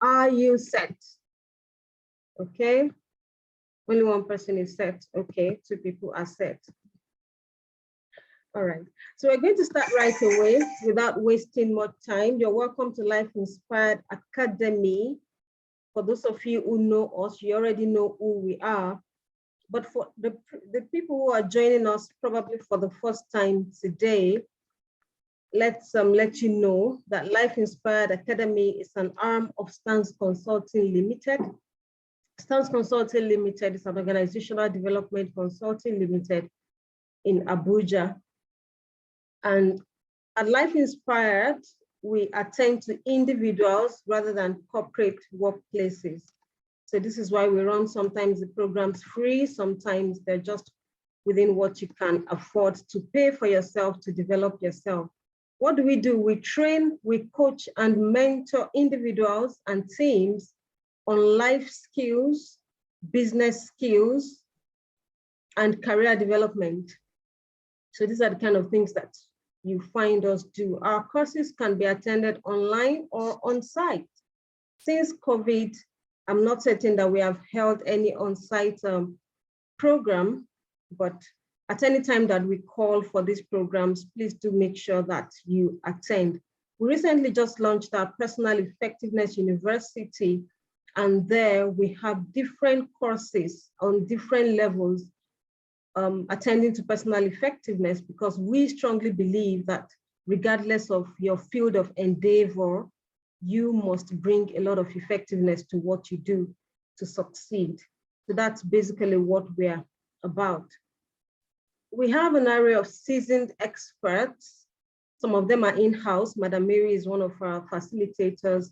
Are you set? Okay. Only one person is set. Okay, 2 people are set. All right, so we're going to start right away without wasting much time. You're welcome to Life Inspired Academy. For those of you who know us, you already know who we are. But for the people who are joining us probably for the first time today, let's let you know that Life Inspired Academy is an arm of Stance Consulting Limited. Stance Consulting Limited is an organizational development consulting limited in Abuja. And at Life Inspired, we attend to individuals rather than corporate workplaces. So this is why we run sometimes the programs free, sometimes they're just within what you can afford to pay for yourself to develop yourself. What do? We train, we coach and mentor individuals and teams on life skills, business skills, and career development. So these are the kind of things that you find us do. Our courses can be attended online or on site. Since COVID, I'm not certain that we have held any on-site program, but at any time that we call for these programs, please do make sure that you attend. We recently just launched our Personal Effectiveness University, and there we have different courses on different levels attending to personal effectiveness, because we strongly believe that regardless of your field of endeavor, you must bring a lot of effectiveness to what you do to succeed. So that's basically what we're about. We have an array of seasoned experts. Some of them are in-house. Madam Mary is one of our facilitators.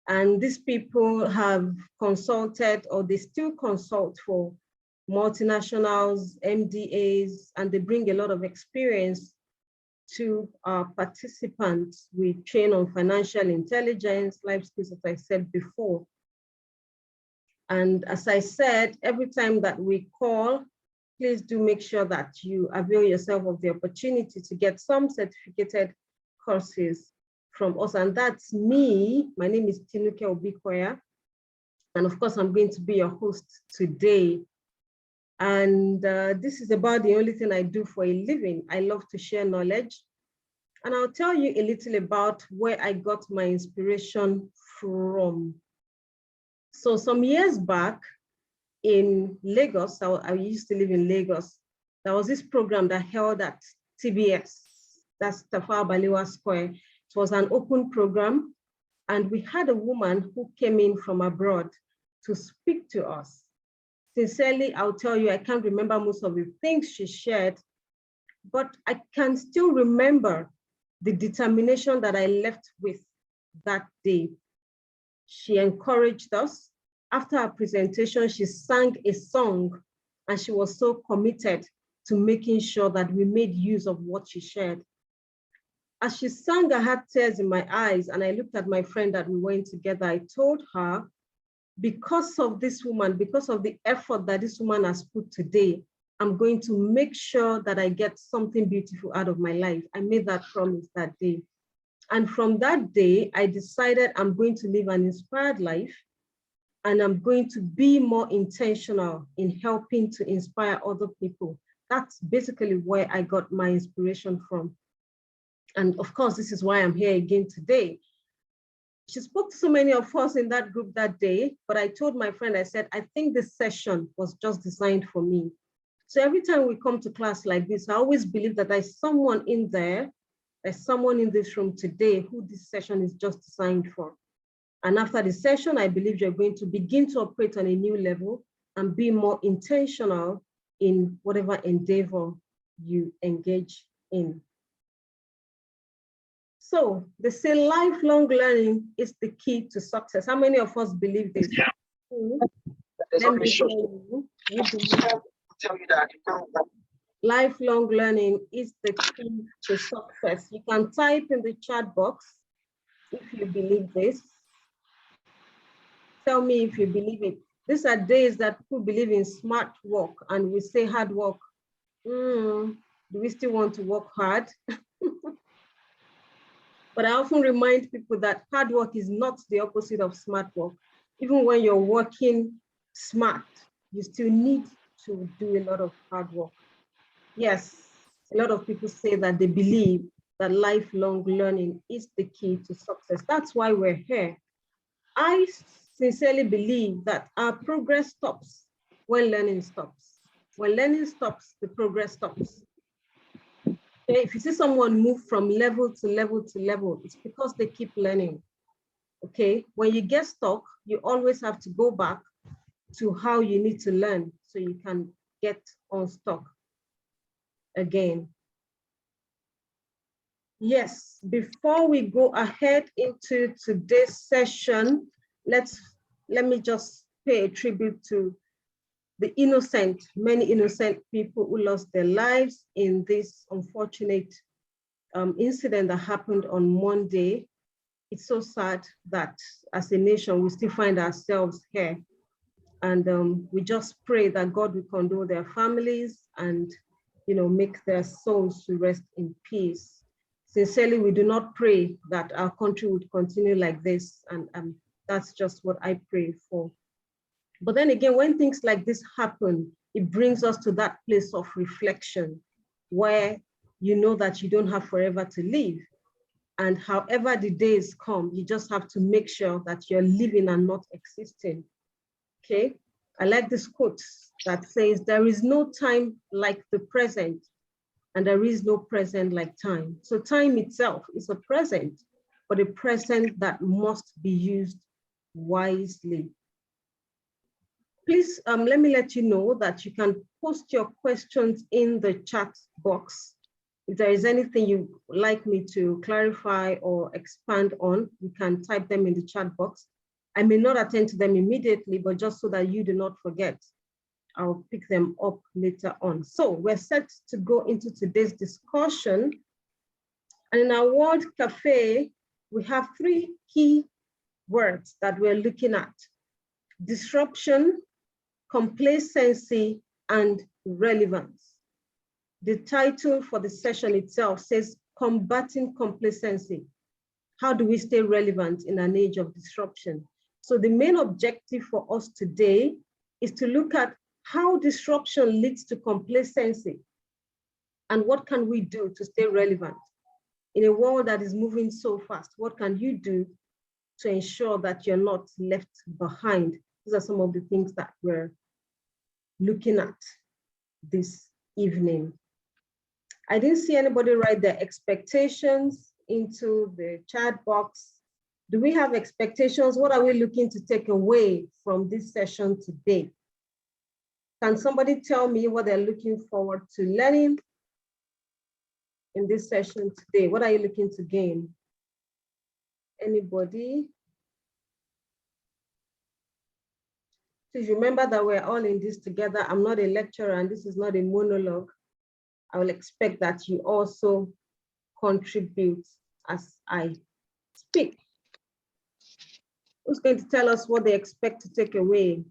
And these people have consulted, or they still consult for multinationals, MDAs, and they bring a lot of experience to our participants. We train on financial intelligence, life skills, as I said before. And as I said, every time that we call, please do make sure that you avail yourself of the opportunity to get some certificated courses from us. And that's me. My name is Tinuke Obikoya. And of course, I'm going to be your host today. And this is about the only thing I do for a living. I love to share knowledge. And I'll tell you a little about where I got my inspiration from. So some years back in Lagos, I used to live in Lagos, there was this program that held at TBS, that's Tafawa Balewa Square. It was an open program. And we had a woman who came in from abroad to speak to us. Sincerely, I'll tell you, I can't remember most of the things she shared, but I can still remember the determination that I left with that day. She encouraged us. After our presentation, she sang a song, and she was so committed to making sure that we made use of what she shared. As she sang, I had tears in my eyes, and I looked at my friend that we went together. I told her, because of this woman, because of the effort that this woman has put today, I'm going to make sure that I get something beautiful out of my life. I made that promise that day. And from that day, I decided I'm going to live an inspired life, and I'm going to be more intentional in helping to inspire other people. That's basically where I got my inspiration from. And of course, this is why I'm here again today. She spoke to so many of us in that group that day, but I told my friend, I said, I think this session was just designed for me. So every time we come to class like this, I always believe that there's someone in there, there's someone in this room today who this session is just designed for. And after the session, I believe you're going to begin to operate on a new level and be more intentional in whatever endeavor you engage in. So they say lifelong learning is the key to success. How many of us believe this? Yeah. Let me show you. Lifelong learning is the key to success. You can type in the chat box if you believe this. Tell me if you believe it. These are days that people believe in smart work and we say hard work. Do we still want to work hard? But I often remind people that hard work is not the opposite of smart work. Even when you're working smart, you still need to do a lot of hard work. Yes, a lot of people say that they believe that lifelong learning is the key to success. That's why we're here. I sincerely believe that our progress stops when learning stops. When learning stops, the progress stops. Okay, if you see someone move from level to level to level, it's because they keep learning. Okay, when you get stuck, you always have to go back to how you need to learn so you can get unstuck again. Yes, before we go ahead into today's session, let me just pay a tribute to the many innocent people who lost their lives in this unfortunate incident that happened on Monday. It's so sad that as a nation, we still find ourselves here. And we just pray that God will condole their families and, make their souls to rest in peace. Sincerely, we do not pray that our country would continue like this. And that's just what I pray for. But then again, when things like this happen, it brings us to that place of reflection where you know that you don't have forever to live. And however the days come, you just have to make sure that you're living and not existing. Okay? I like this quote that says, there is no time like the present, and there is no present like time. So time itself is a present, but a present that must be used wisely. Please let me let you know that you can post your questions in the chat box. If there is anything you would like me to clarify or expand on, you can type them in the chat box. I may not attend to them immediately, but just so that you do not forget, I'll pick them up later on. So we're set to go into today's discussion. And in our Word Cafe, we have 3 key words that we're looking at: disruption, complacency, and relevance. The title for the session itself says, Combating Complacency. How do we stay relevant in an age of disruption? So the main objective for us today is to look at how disruption leads to complacency and what can we do to stay relevant. In a world that is moving so fast, what can you do to ensure that you're not left behind? These are some of the things that we're looking at this evening. I didn't see anybody write their expectations into the chat box. Do we have expectations? What are we looking to take away from this session today? Can somebody tell me what they're looking forward to learning in this session today? What are you looking to gain? Anybody? Please remember that we're all in this together. I'm not a lecturer and this is not a monologue. I will expect that you also contribute as I speak. Who's going to tell us what they expect to take away?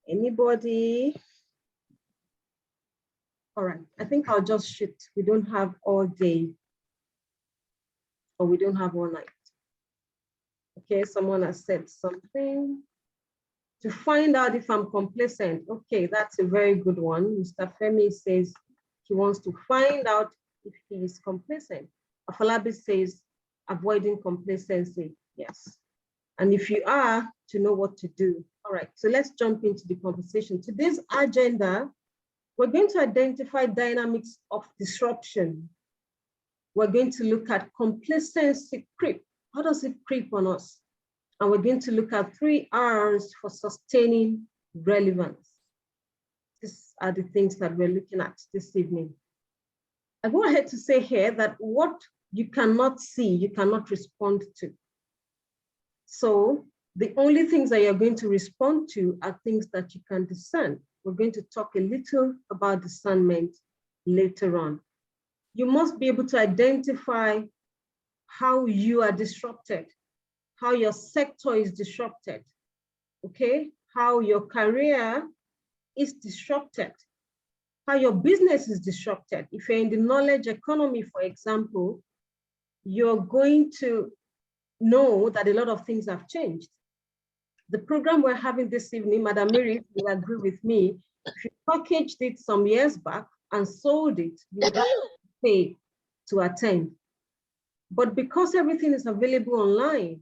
Anybody? All right, I think I'll just shoot. We don't have all day, or we don't have all night. Okay, someone has said something. To find out if I'm complacent. Okay, that's a very good one. Mr. Femi says he wants to find out if he is complacent. Afalabi says avoiding complacency. Yes. And if you are, to know what to do. All right, so let's jump into the conversation. Today's agenda, we're going to identify dynamics of disruption. We're going to look at complacency creep. How does it creep on us? And we're going to look at 3 R's for sustaining relevance. These are the things that we're looking at this evening. I go ahead to say here that what you cannot see, you cannot respond to. So the only things that you're going to respond to are things that you can discern. We're going to talk a little about discernment later on. You must be able to identify how you are disrupted, how your sector is disrupted, okay? How your career is disrupted. how your business is disrupted. If you're in the knowledge economy, for example, you're going to know that a lot of things have changed. The program we're having this evening, Madam Mary will agree with me, if you packaged it some years back and sold it, you would have to pay to attend. But because everything is available online,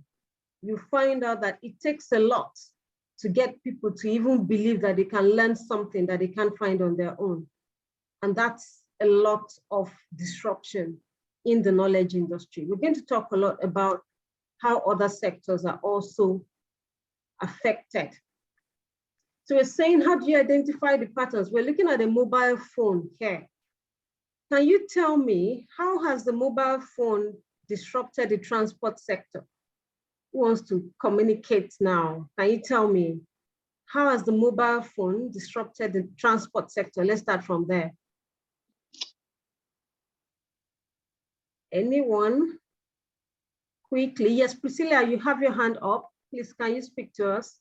you find out that it takes a lot to get people to even believe that they can learn something that they can't find on their own. And that's a lot of disruption in the knowledge industry. We're going to talk a lot about how other sectors are also affected. So we're saying, how do you identify the patterns? We're looking at a mobile phone here. Can you tell me, how has the mobile phone disrupted the transport sector? Who wants to communicate now? Can you tell me, how has the mobile phone disrupted the transport sector? Let's start from there. Anyone? Quickly. Yes, Priscilla, you have your hand up. Please, can you speak to us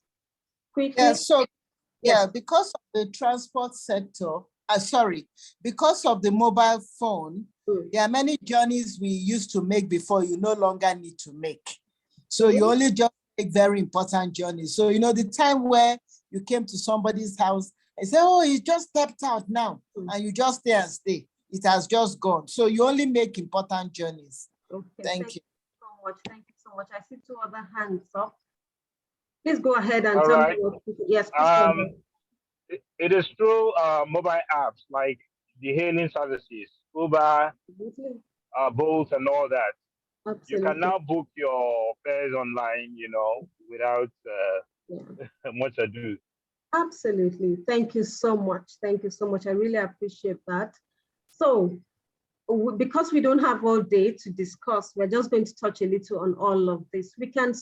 quickly? Yeah, so, yeah, because of the transport sector, because of the mobile phone, there are many journeys we used to make before you no longer need to make. So you only just make very important journeys. So, you know, the time where you came to somebody's house and say, oh, he just stepped out now, and you just stay and stay. It has just gone. So you only make important journeys. Okay, thank you so much. Thank you so much. I see two other hands up. Please go ahead and tell me what. Yes. It is through mobile apps like the hailing services, Uber, Bolt, and all that. Absolutely. You can now book your fares online, you know, without much ado. Absolutely. Thank you so much. Thank you so much. I really appreciate that. So, because we don't have all day to discuss, we're just going to touch a little on all of this. We can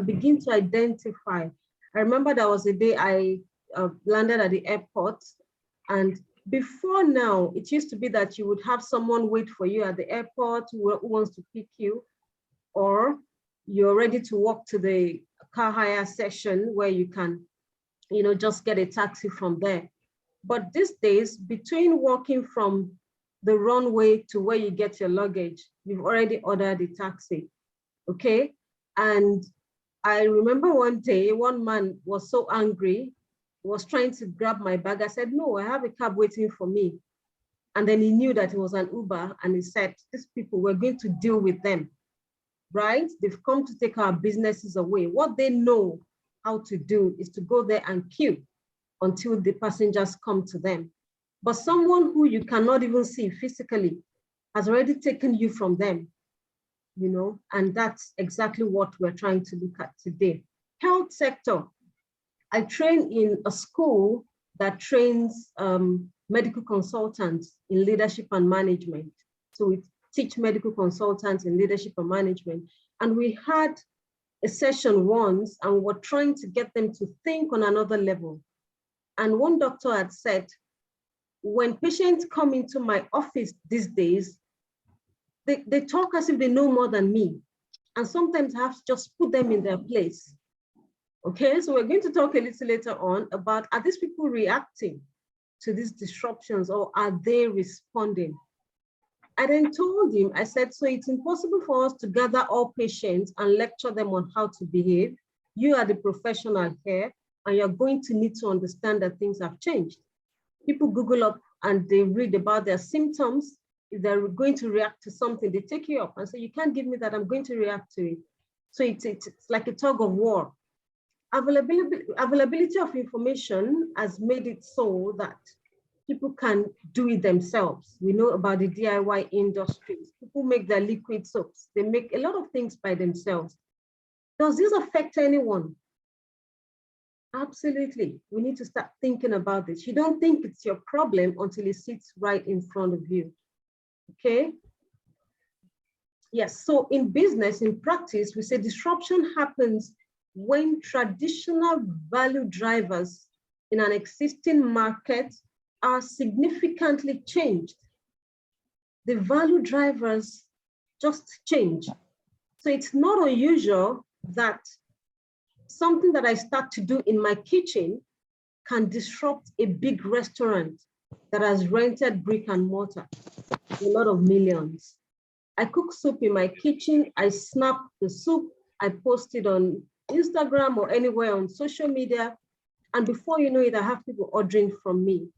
begin to identify. I remember there was a day I landed at the airport, and before now, it used to be that you would have someone wait for you at the airport who wants to pick you, or you're ready to walk to the car hire session where you can, you know, just get a taxi from there. But these days, between walking from the runway to where you get your luggage, you've already ordered a taxi, okay? And I remember one day, one man was so angry, was trying to grab my bag. I said, no, I have a cab waiting for me. And then he knew that it was an Uber, and he said, these people, we're going to deal with them, right? They've come to take our businesses away. What they know how to do is to go there and queue until the passengers come to them. But someone who you cannot even see physically has already taken you from them, you know, and that's exactly what we're trying to look at today. Health sector. I train in a school that trains medical consultants in leadership and management. So we teach medical consultants in leadership and management. And we had a session once, and we're trying to get them to think on another level. And one doctor had said, when patients come into my office these days, they talk as if they know more than me. And sometimes I have to just put them in their place. Okay, so we're going to talk a little later on about, are these people reacting to these disruptions, or are they responding? I then told him, I said, so it's impossible for us to gather all patients and lecture them on how to behave. You are the professional here, and you're going to need to understand that things have changed. People Google up and they read about their symptoms. If they're going to react to something, they take you up and say, you can't give me that, I'm going to react to it. So it's like a tug of war. Availability of information has made it so that people can do it themselves. We know about the DIY industries. People make their liquid soaps. They make a lot of things by themselves. Does this affect anyone? Absolutely. We need to start thinking about this. You don't think it's your problem until it sits right in front of you. Okay? Yes, so in business, in practice, we say disruption happens when traditional value drivers in an existing market are significantly changed. The value drivers just change. So it's not unusual that something that I start to do in my kitchen can disrupt a big restaurant that has rented brick and mortar, a lot of millions. I cook soup in my kitchen, I snap the soup, I post it on Instagram or anywhere on social media, and before you know it, I have people ordering from me.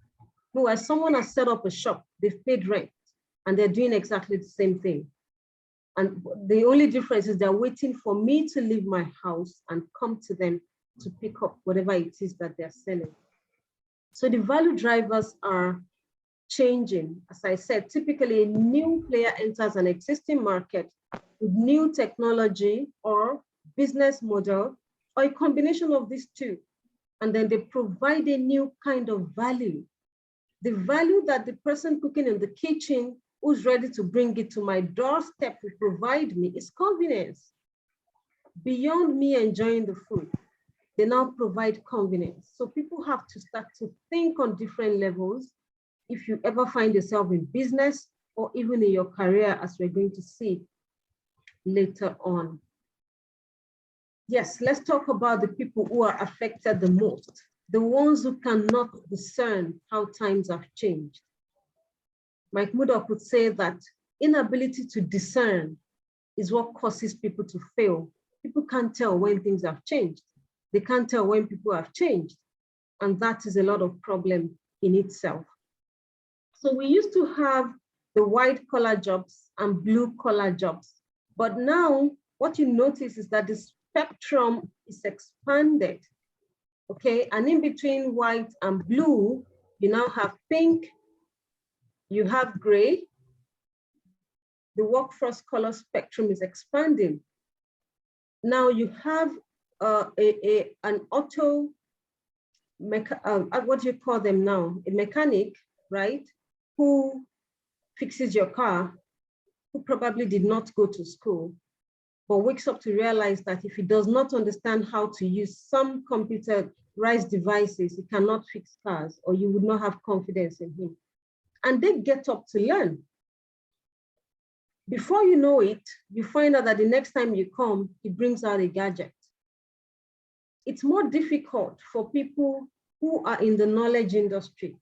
Meanwhile, someone has set up a shop, they've paid rent, and they're doing exactly the same thing. And the only difference is they're waiting for me to leave my house and come to them to pick up whatever it is that they're selling. So the value drivers are changing. As I said, typically a new player enters an existing market with new technology or business model, or a combination of these two. And then they provide a new kind of value. The value that the person cooking in the kitchen who's ready to bring it to my doorstep will provide me is convenience. Beyond me enjoying the food, they now provide convenience. So people have to start to think on different levels if you ever find yourself in business or even in your career, as we're going to see later on. Yes, let's talk about the people who are affected the most, the ones who cannot discern how times have changed. Mike Murdoch would say that inability to discern is what causes people to fail. People can't tell when things have changed. They can't tell when people have changed. And that is a lot of problem in itself. So we used to have the white collar jobs and blue collar jobs. But now what you notice is that the spectrum is expanded. Okay, and in between white and blue, you now have pink, you have gray. The workforce color spectrum is expanding. Now you have an auto, what do you call them now? A mechanic, right? Who fixes your car, who probably did not go to school, but wakes up to realize that if he does not understand how to use some computerized devices, he cannot fix cars, or you would not have confidence in him. And they get up to learn. Before you know it, you find out that the next time you come, he brings out a gadget. It's more difficult for people who are in the knowledge industry.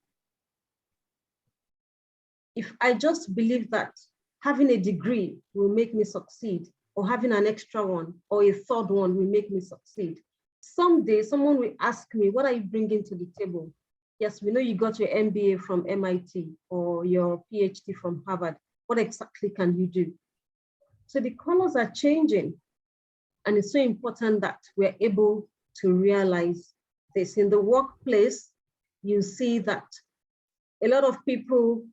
If I just believe that having a degree will make me succeed, or having an extra one or a third one will make me succeed, someday someone will ask me, what are you bringing to the table? Yes, we know you got your MBA from MIT or your PhD from Harvard. What exactly can you do? So the colors are changing, and it's so important that we're able to realize this. In the workplace, you see that a lot of people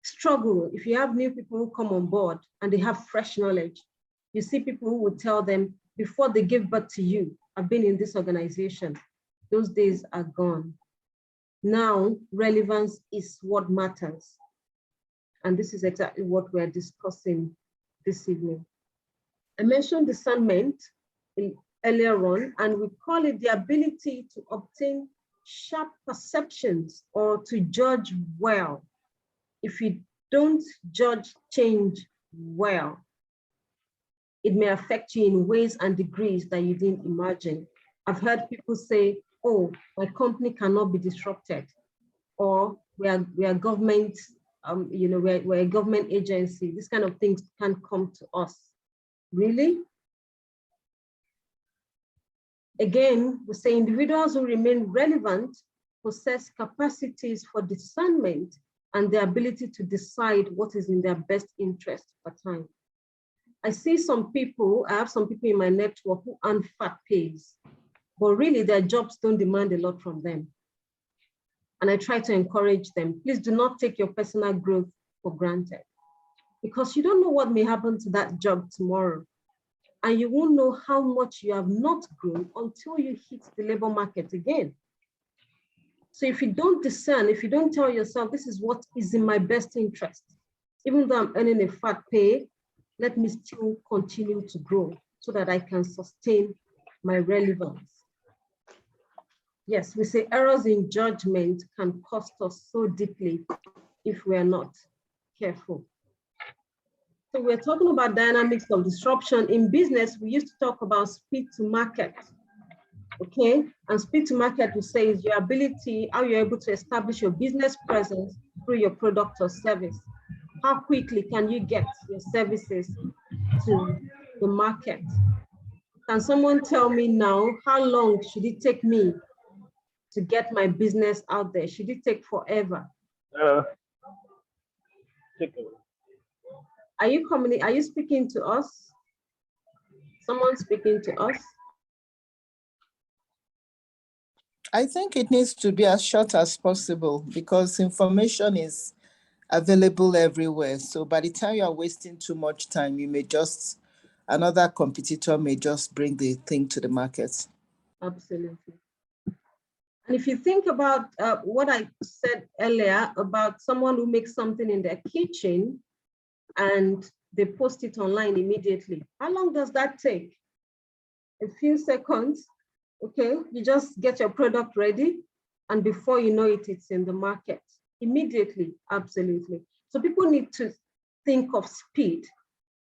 struggle. If you have new people who come on board and they have fresh knowledge, you see people who would tell them before they give birth to you, I've been in this organization. Those days are gone. Now, relevance is what matters. And this is exactly what we're discussing this evening. I mentioned discernment earlier on, and we call it the ability to obtain sharp perceptions or to judge well. If you don't judge change well, it may affect you in ways and degrees that you didn't imagine. I've heard people say, oh, my company cannot be disrupted, or we are government, we're a government agency. This kind of things can come to us. Really? Again, we say individuals who remain relevant possess capacities for discernment and the ability to decide what is in their best interest for time. I see some people, I have some people in my network who earn fat pays, but really their jobs don't demand a lot from them. And I try to encourage them, please do not take your personal growth for granted, because you don't know what may happen to that job tomorrow. And you won't know how much you have not grown until you hit the labor market again. So if you don't discern, if you don't tell yourself, this is what is in my best interest, even though I'm earning a fat pay, let me still continue to grow so that I can sustain my relevance. Yes, we say errors in judgment can cost us so deeply if we are not careful. So we're talking about dynamics of disruption. In business, we used to talk about speed to market. Okay, and speed to market will say is your ability, how you're able to establish your business presence through your product or service. How quickly can you get your services to the market? Can someone tell me now, how long should it take me to get my business out there? Should it take forever? Are you speaking to us? Someone speaking to us? I think it needs to be as short as possible because information is available everywhere. So by the time you are wasting too much time, another competitor may just bring the thing to the market. Absolutely. And if you think about what I said earlier about someone who makes something in their kitchen and they post it online immediately, how long does that take? A few seconds. Okay, you just get your product ready, and before you know it, it's in the market immediately. Absolutely. So people need to think of speed.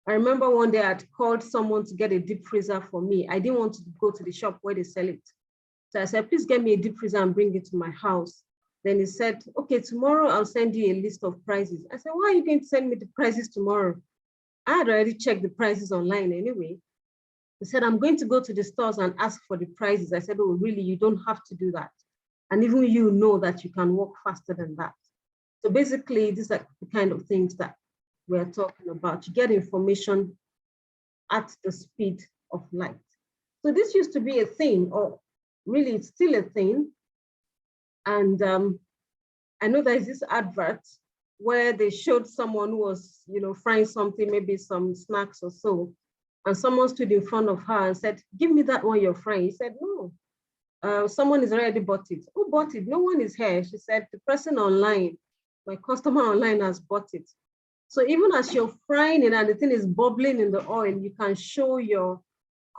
I remember one day I'd called someone to get a deep freezer for me. I didn't want to go to the shop where they sell it. So I said, please get me a deep freezer and bring it to my house. Then he said, okay, tomorrow I'll send you a list of prices. I said, why are you going to send me the prices tomorrow? I had already checked the prices online anyway. He said, I'm going to go to the stores and ask for the prices. I said, oh, really? You don't have to do that. And even you know that you can work faster than that. So basically, these are the kind of things that we're talking about. You get information at the speed of light. So this used to be a thing, or really it's still a thing. And I know there's this advert where they showed someone who was, frying something, maybe some snacks or so. And someone stood in front of her and said, give me that one you're frying. He said, no, someone has already bought it. Who bought it? No one is here. She said, the person online, my customer online has bought it. So even as you're frying it and the thing is bubbling in the oil, you can show your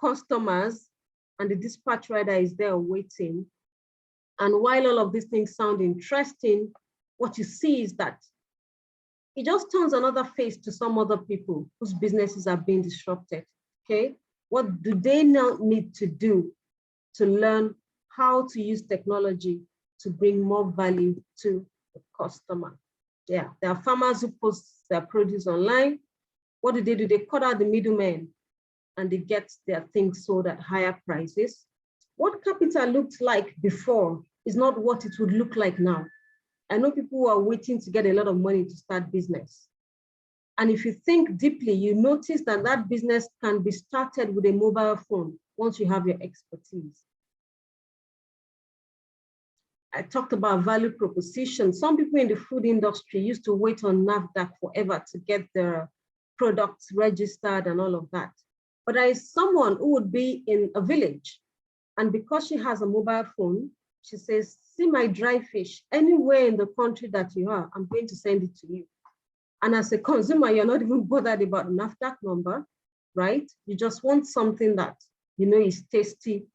customers and the dispatch rider is there waiting. And while all of these things sound interesting, what you see is that it just turns another face to some other people whose businesses are being disrupted. Okay, what do they now need to do to learn how to use technology to bring more value to the customer? Yeah, there are farmers who post their produce online. What do? They cut out the middlemen and they get their things sold at higher prices. What capital looked like before is not what it would look like now. I know people who are waiting to get a lot of money to start business. And if you think deeply, you notice that that business can be started with a mobile phone once you have your expertise. I talked about value proposition. Some people in the food industry used to wait on NAFDAC forever to get their products registered and all of that. But there is someone who would be in a village, and because she has a mobile phone, she says, see my dry fish, anywhere in the country that you are, I'm going to send it to you. And as a consumer, you're not even bothered about the NAFDAC number, right? You just want something that is tasty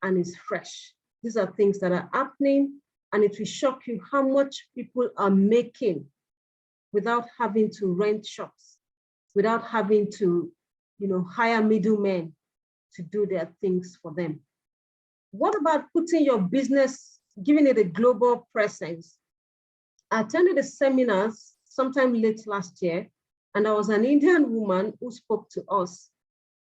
and is fresh. These are things that are happening, and it will shock you how much people are making without having to rent shops, without having to hire middlemen to do their things for them. What about putting your business, giving it a global presence? I attended a seminar sometime late last year, and there was an Indian woman who spoke to us.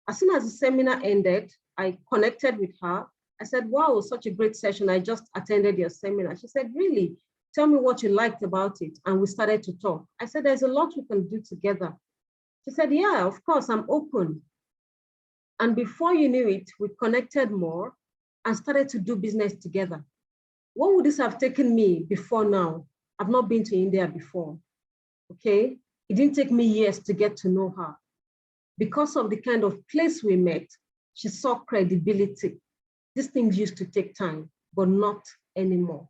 As soon as the seminar ended, I connected with her. I said, wow, such a great session. I just attended your seminar. She said, really? Tell me what you liked about it. And we started to talk. I said, there's a lot we can do together. She said, yeah, of course, I'm open. And before you knew it, we connected more and started to do business together. What would this have taken me before now? I've not been to India before, okay? It didn't take me years to get to know her. Because of the kind of place we met, she saw credibility. These things used to take time, but not anymore.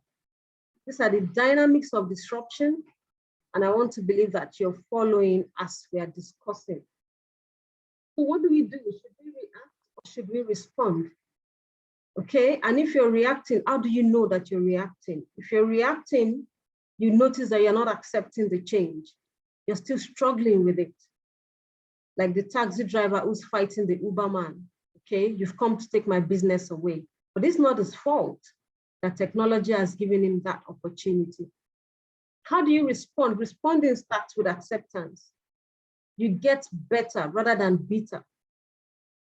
These are the dynamics of disruption, and I want to believe that you're following as we are discussing. So what do we do? Should we react or should we respond? Okay, and if you're reacting, how do you know that you're reacting? If you're reacting, you notice that you're not accepting the change. You're still struggling with it. Like the taxi driver who's fighting the Uber man. Okay, you've come to take my business away, But it's not his fault that technology has given him that opportunity. How do you respond? Responding starts with acceptance. You get better rather than bitter.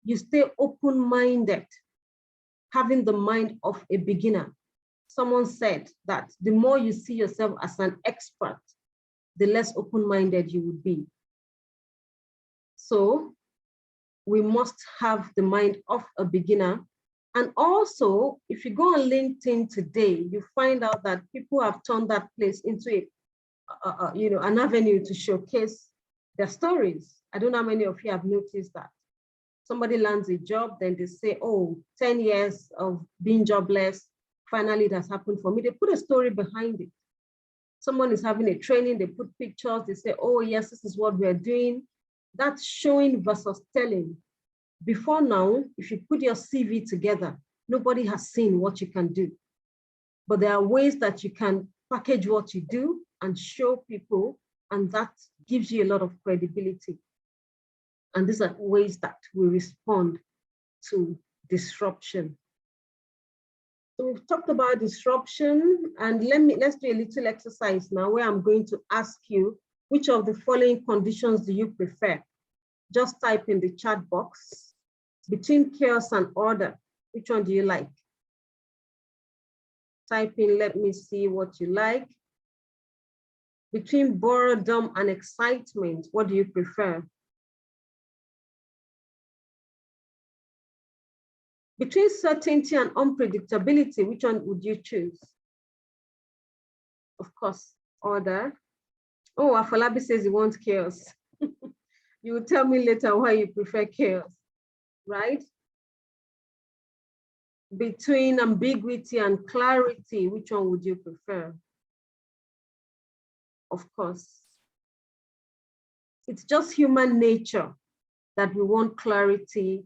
You stay open-minded, having the mind of a beginner. Someone said that the more you see yourself as an expert, the less open-minded you would be. So we must have the mind of a beginner. And also, if you go on LinkedIn today, you find out that people have turned that place into an avenue to showcase their stories. I don't know how many of you have noticed that. Somebody lands a job, then they say, oh, 10 years of being jobless, finally it has happened for me. They put a story behind it. Someone is having a training, they put pictures, they say, oh yes, this is what we're doing. That's showing versus telling. Before now, if you put your CV together, nobody has seen what you can do. But there are ways that you can package what you do and show people, and that gives you a lot of credibility. And these are ways that we respond to disruption. So we've talked about disruption, and let's do a little exercise now where I'm going to ask you, which of the following conditions do you prefer? Just type in the chat box. Between chaos and order, which one do you like? Type in, let me see what you like. Between boredom and excitement, what do you prefer? Between certainty and unpredictability, which one would you choose? Of course, order. Oh, Afolabi says he wants chaos. You will tell me later why you prefer chaos, right? Between ambiguity and clarity, which one would you prefer? Of course. It's just human nature that we want clarity,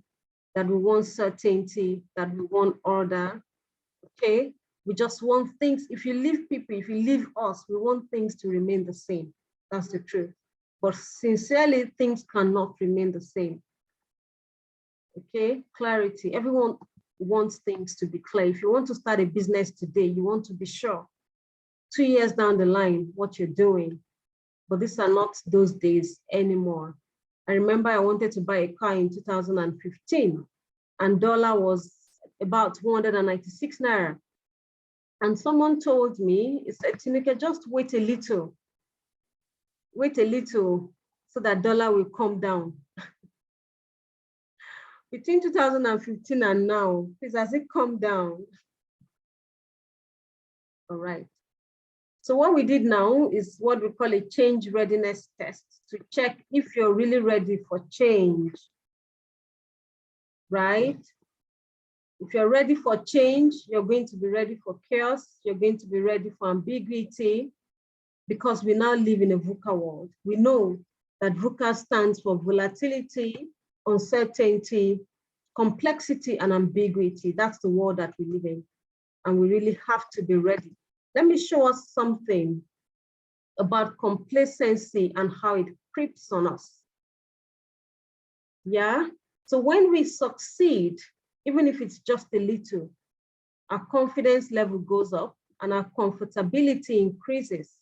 that we want certainty, that we want order, okay? We just want things, if you leave people, if you leave us, we want things to remain the same. That's the truth. But sincerely, things cannot remain the same. Okay, clarity. Everyone wants things to be clear. If you want to start a business today, you want to be sure 2 years down the line what you're doing. But these are not those days anymore. I remember I wanted to buy a car in 2015 and dollar was about 196 naira. And someone told me, he said, Tinuke, just wait a little so that dollar will come down. Between 2015 and now, please, has it come down? All right. So what we did now is what we call a change readiness test to check if you're really ready for change, right? If you're ready for change, you're going to be ready for chaos. You're going to be ready for ambiguity because we now live in a VUCA world. We know that VUCA stands for volatility, uncertainty, complexity, and ambiguity. That's the world that we live in. And we really have to be ready. Let me show us something about complacency and how it creeps on us. Yeah, so when we succeed, even if it's just a little, our confidence level goes up and our comfortability increases.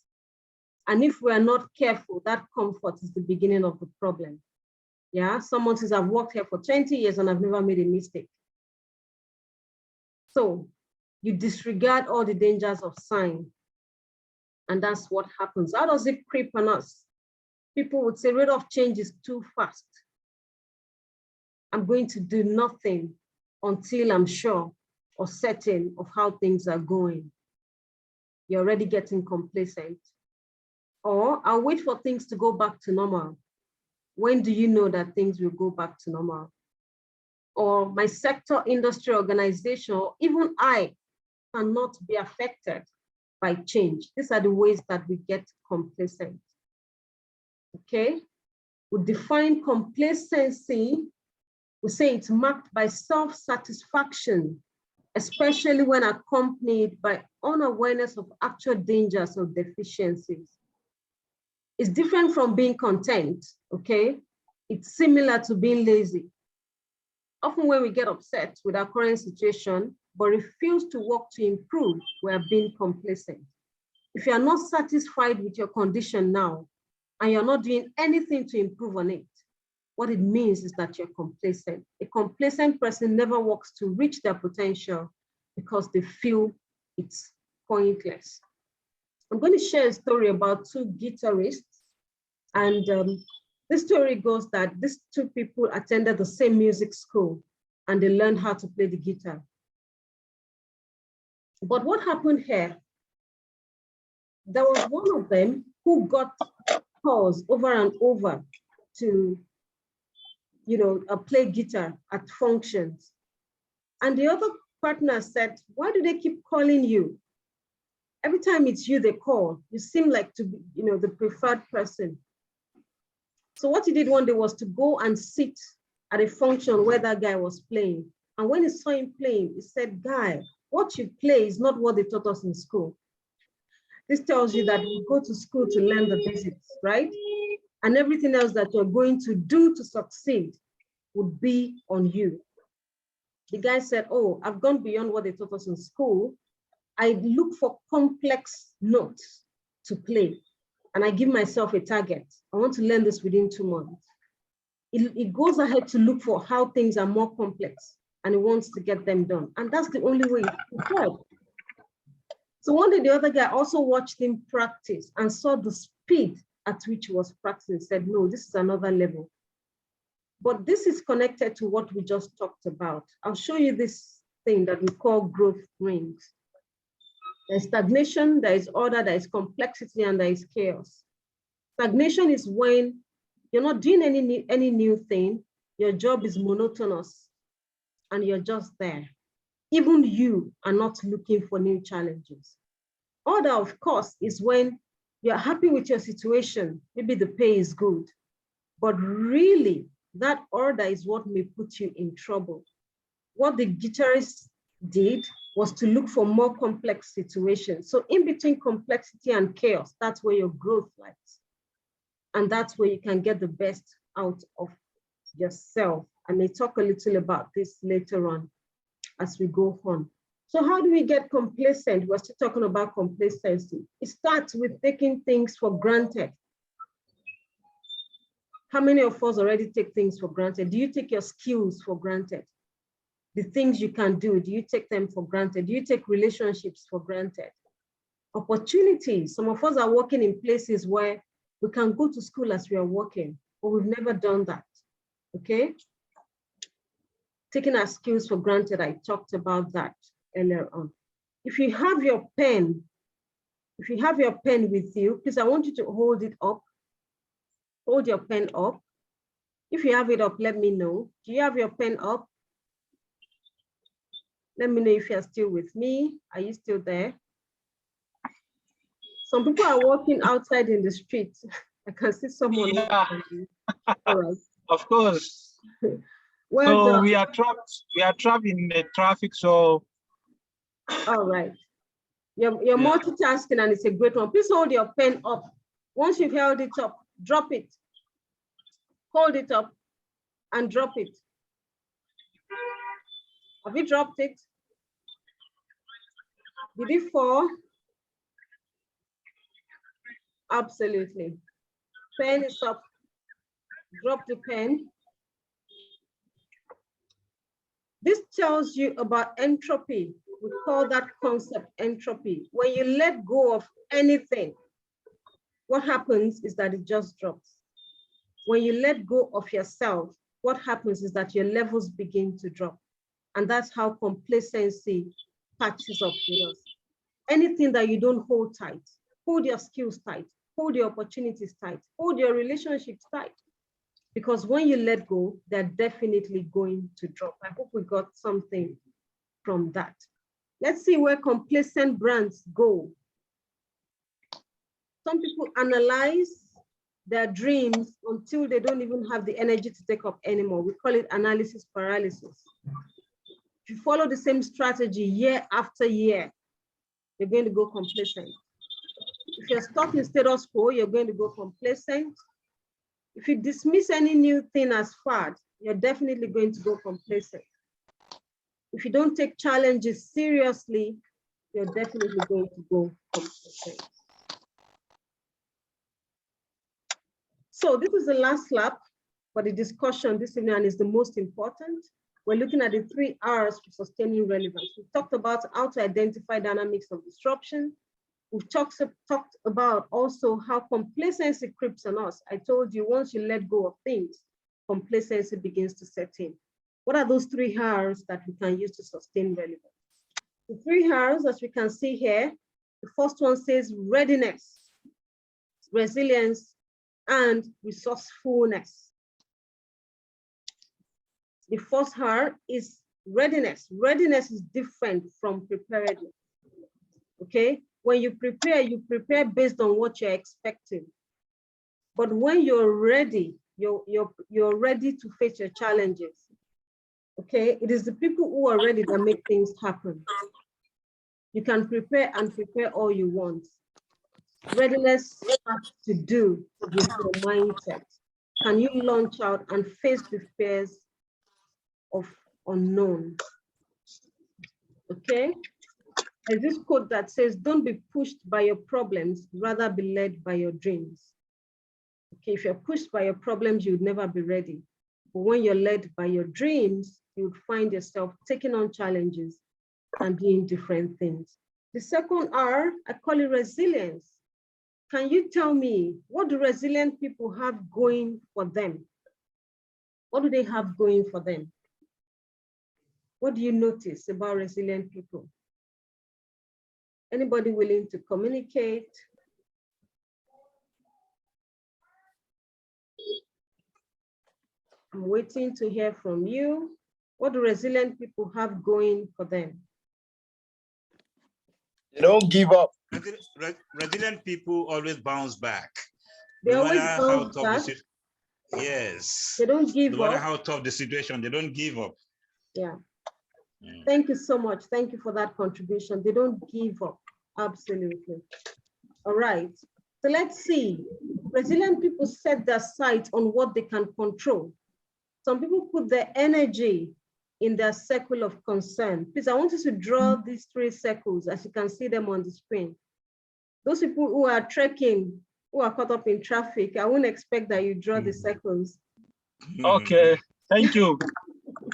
And if we are not careful, that comfort is the beginning of the problem. Yeah, someone says, I've worked here for 20 years and I've never made a mistake. So you disregard all the dangers of sign. And that's what happens. How does it creep on us? People would say, rate of change is too fast. I'm going to do nothing until I'm sure or certain of how things are going. You're already getting complacent. Or I'll wait for things to go back to normal. When do you know that things will go back to normal? Or my sector, industry, organization, or even I cannot be affected by change. These are the ways that we get complacent. Okay? We define complacency, we say it's marked by self-satisfaction, especially when accompanied by unawareness of actual dangers or deficiencies. It's different from being content, okay? It's similar to being lazy. Often when we get upset with our current situation, but refuse to work to improve, we are being complacent. If you are not satisfied with your condition now, and you're not doing anything to improve on it, what it means is that you're complacent. A complacent person never works to reach their potential because they feel it's pointless. I'm going to share a story about two guitarists. And this story goes that these two people attended the same music school and they learned how to play the guitar. But what happened here? There was one of them who got calls over and over to, play guitar at functions. And the other partner said, why do they keep calling you? Every time it's you they call, you seem like to be, the preferred person. So what he did one day was to go and sit at a function where that guy was playing. And when he saw him playing, he said, guy, what you play is not what they taught us in school. This tells you that we go to school to learn the basics, right? And everything else that you're going to do to succeed would be on you. The guy said, oh, I've gone beyond what they taught us in school. I look for complex notes to play, and I give myself a target. I want to learn this within 2 months. It goes ahead to look for how things are more complex, and it wants to get them done. And that's the only way to help. So one day the other guy also watched him practice and saw the speed at which he was practicing, said, no, this is another level. But this is connected to what we just talked about. I'll show you this thing that we call growth rings. There's stagnation, there is order, there is complexity, and there is chaos. Stagnation is when you're not doing any new thing, your job is monotonous, and you're just there. Even you are not looking for new challenges. Order, of course, is when you're happy with your situation, maybe the pay is good, but really that order is what may put you in trouble. What the guitarist did was to look for more complex situations. So in between complexity and chaos, that's where your growth lies. And that's where you can get the best out of yourself. I may talk a little about this later on as we go on. So how do we get complacent? We're still talking about complacency. It starts with taking things for granted. How many of us already take things for granted? Do you take your skills for granted? The things you can do, do you take them for granted? Do you take relationships for granted? Opportunities. Some of us are working in places where we can go to school as we are working, but we've never done that, okay? Taking our skills for granted, I talked about that earlier on. If you have your pen with you, please, I want you to hold it up. Hold your pen up. If you have it up, let me know. Do you have your pen up? Let me know if you're still with me. Are you still there? Some people are walking outside in the street. I can see someone. Yeah. All right. Of course. Well so done. we are trapped in the traffic. So all right. You're multitasking and it's a great one. Please hold your pen up. Once you've held it up, drop it. Hold it up and drop it. Have you dropped it? Did it fall? Absolutely. Pen is up. Drop the pen. This tells you about entropy. We call that concept entropy. When you let go of anything, what happens is that it just drops. When you let go of yourself, what happens is that your levels begin to drop. And that's how complacency patches up with us. Anything that you don't hold tight, hold your skills tight, hold your opportunities tight, hold your relationships tight. Because when you let go, they're definitely going to drop. I hope we got something from that. Let's see where complacent brands go. Some people analyze their dreams until they don't even have the energy to take up anymore. We call it analysis paralysis. If you follow the same strategy year after year, you're going to go complacent. If you're stuck in status quo, you're going to go complacent. If you dismiss any new thing as fad, you're definitely going to go complacent. If you don't take challenges seriously, you're definitely going to go complacent. So this is the last lap for the discussion this evening, and is the most important. We're looking at the 3 R's for sustaining relevance. We've talked about how to identify dynamics of disruption. We've talked about also how complacency creeps on us. I told you, once you let go of things, complacency begins to set in. What are those 3 R's that we can use to sustain relevance? The 3 R's, as we can see here, the first one says readiness, resilience, and resourcefulness. The first R is readiness. Readiness is different from preparedness. Okay, when you prepare based on what you're expecting. But when you're ready, you're ready to face your challenges. Okay, it is the people who are ready that make things happen. You can prepare and prepare all you want. Readiness has to do with your mindset. Can you launch out and face the fears of unknown? Okay, there's this quote that says, don't be pushed by your problems, rather be led by your dreams. Okay, if you're pushed by your problems, you'd never be ready. But when you're led by your dreams, you would find yourself taking on challenges and doing different things. The second R, I call it resilience. Can you tell me, what do resilient people have going for them? What do they have going for them? What do you notice about resilient people? Anybody willing to communicate? I'm waiting to hear from you. What do resilient people have going for them? They don't give up. Resilient people always bounce back. They always bounce back. Yes. They don't give up. No matter how tough the situation, they don't give up. Yeah. Thank you so much. Thank you for that contribution. They don't give up. Absolutely. All right. So let's see. Resilient people set their sights on what they can control. Some people put their energy in their circle of concern. Please, I want you to draw these 3 circles as you can see them on the screen. Those people who are trekking, who are caught up in traffic, I wouldn't expect that you draw the circles. Okay, thank you.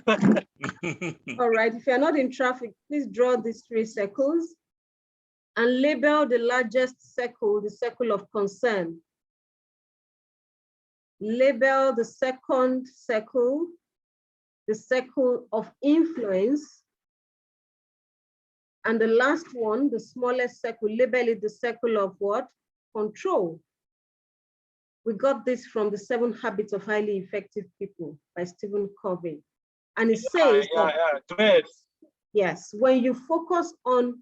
All right, if you're not in traffic, please draw these 3 circles and label the largest circle, the circle of concern. Label the second circle, the circle of influence. And the last one, the smallest circle, label it the circle of what? Control. We got this from the 7 Habits of Highly Effective People by Stephen Covey. And it says Great. Yes, when you focus on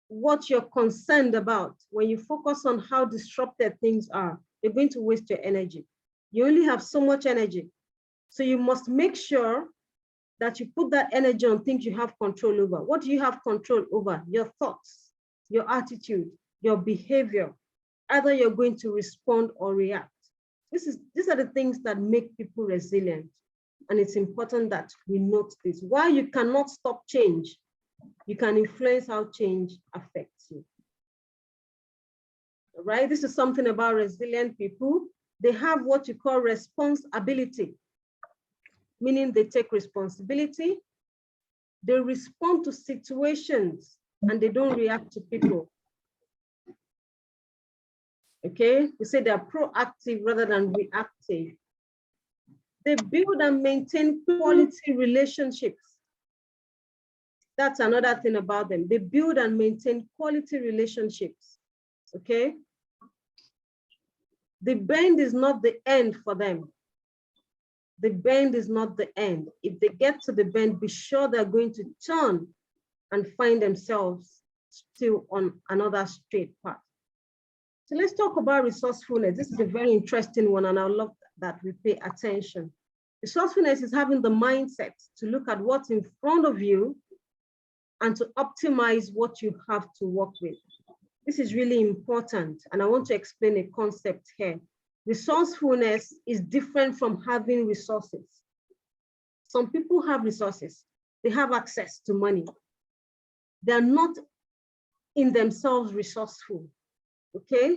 what you're concerned about, when you focus on how disrupted things are, you're going to waste your energy. You only have so much energy. So you must make sure that you put that energy on things you have control over. What do you have control over? Your thoughts, your attitude, your behavior. Either you're going to respond or react. These are the things that make people resilient. And it's important that we note this. While you cannot stop change, you can influence how change affects you. All right, this is something about resilient people. They have what you call responsibility, meaning they take responsibility. They respond to situations and they don't react to people. Okay, we say they're proactive rather than reactive. They build and maintain quality relationships. That's another thing about them. They build and maintain quality relationships, okay? The bend is not the end for them. The bend is not the end. If they get to the bend, be sure they're going to turn and find themselves still on another straight path. So let's talk about resourcefulness. This is a very interesting one, and I love that we pay attention. Resourcefulness is having the mindset to look at what's in front of you and to optimize what you have to work with. This is really important, and I want to explain a concept here. Resourcefulness is different from having resources. Some people have resources. They have access to money. They're not in themselves resourceful, okay?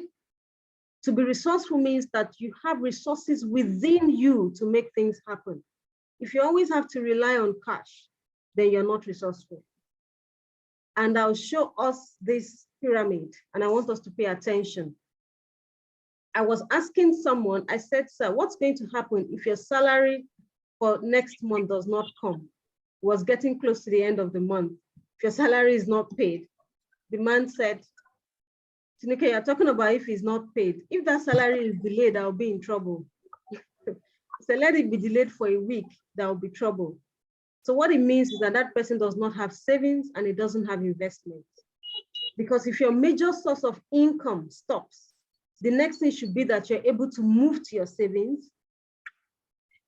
To be resourceful means that you have resources within you to make things happen. If you always have to rely on cash, then you're not resourceful. And I'll show us this pyramid, and I want us to pay attention. I was asking someone, I said, sir, what's going to happen if your salary for next month does not come? It was getting close to the end of the month. If your salary is not paid, the man said, Tineke, you're talking about if he's not paid. If that salary is delayed, I'll be in trouble. So let it be delayed for a week, there will be trouble. So what it means is that that person does not have savings and it doesn't have investments. Because if your major source of income stops, the next thing should be that you're able to move to your savings.